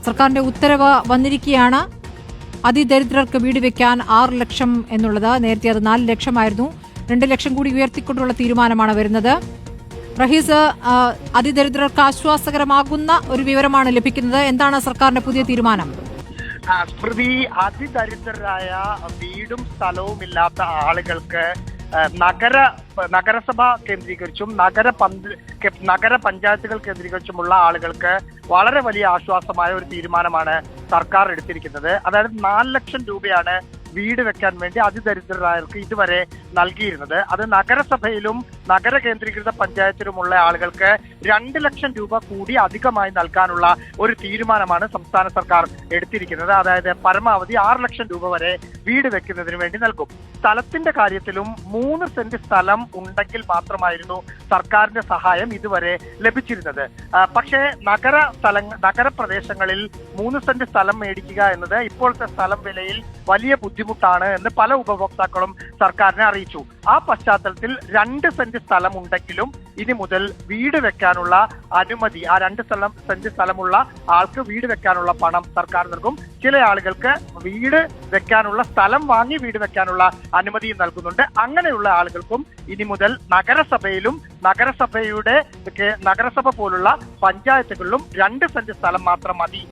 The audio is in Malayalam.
സർക്കാരിന്റെ ഉത്തരവ് വന്നിരിക്കുകയാണ്. അതിദരിദ്രർക്ക് വീട് വെക്കാൻ 6 ലക്ഷം എന്നുള്ളത്. നേരത്തെ അത് 4 ലക്ഷമായിരുന്നു. 2 ലക്ഷം കൂടി ഉയർത്തിക്കൊണ്ടുള്ള തീരുമാനമാണ് വരുന്നത്. റഹീസ്, അതിദരിദ്രർക്ക് ആശ്വാസകരമാകുന്ന ഒരു വിവരമാണ് ലഭിക്കുന്നത്. എന്താണ് സർക്കാരിന്റെ പുതിയ തീരുമാനം? സ്മൃതി, അതിദരിദ്രരായ വീടും സ്ഥലവും ഇല്ലാത്ത ആളുകൾക്ക് നഗരസഭ കേന്ദ്രീകരിച്ചും നഗരപഞ്ചായത്തുകൾ കേന്ദ്രീകരിച്ചുമുള്ള ആളുകൾക്ക് വളരെ വലിയ ആശ്വാസമായ ഒരു തീരുമാനമാണ് സർക്കാർ എടുത്തിരിക്കുന്നത്. അതായത് 4 ലക്ഷം രൂപയാണ് വീട് വെക്കാൻ വേണ്ടി അതിദരിദ്രരായവർക്ക് ഇതുവരെ നൽകിയിരുന്നത്. അത് നഗരസഭയിലും നഗര കേന്ദ്രീകൃത പഞ്ചായത്തിലുമുള്ള ആളുകൾക്ക് 2 ലക്ഷം രൂപ കൂടി അധികമായി നൽകാനുള്ള ഒരു തീരുമാനമാണ് സംസ്ഥാന സർക്കാർ എടുത്തിരിക്കുന്നത്. അതായത് പരമാവധി 6 ലക്ഷം രൂപ വരെ വീട് വെക്കുന്നതിന് വേണ്ടി നൽകും. സ്ഥലത്തിന്റെ കാര്യത്തിലും 3 സെന്റ് സ്ഥലം ഉണ്ടെങ്കിൽ മാത്രമായിരുന്നു സർക്കാരിന്റെ സഹായം ഇതുവരെ ലഭിച്ചിരുന്നത്. പക്ഷേ നഗരപ്രദേശങ്ങളിൽ 3 സെന്റ് സ്ഥലം മേടിക്കുക എന്നത് ഇപ്പോഴത്തെ സ്ഥലം വിലയിൽ വലിയ ബുദ്ധിമുട്ടാണ് എന്ന് പല ഉപഭോക്താക്കളും സർക്കാരിനെ അറിയിച്ചു. ആ പശ്ചാത്തലത്തിൽ 2 സെന്റ് സ്ഥലം ഉണ്ടെങ്കിലും ഇനി മുതൽ വീട് വെക്കാനുള്ള അനുമതി, ആ 2 സെന്റ് സ്ഥലമുള്ള ആൾക്ക് വീട് വെക്കാനുള്ള പണം സർക്കാർ നൽകും. ചില ആളുകൾക്ക് വീട് വെക്കാനുള്ള സ്ഥലം വാങ്ങി വീട് വെക്കാനുള്ള അനുമതിയും നൽകുന്നുണ്ട്. അങ്ങനെയുള്ള ആളുകൾക്കും ഇനി മുതൽ നഗരസഭയിലും നഗരസഭ പോലുള്ള പഞ്ചായത്തുകളിലും 2 സെന്റ് സ്ഥലം മാത്രം മതി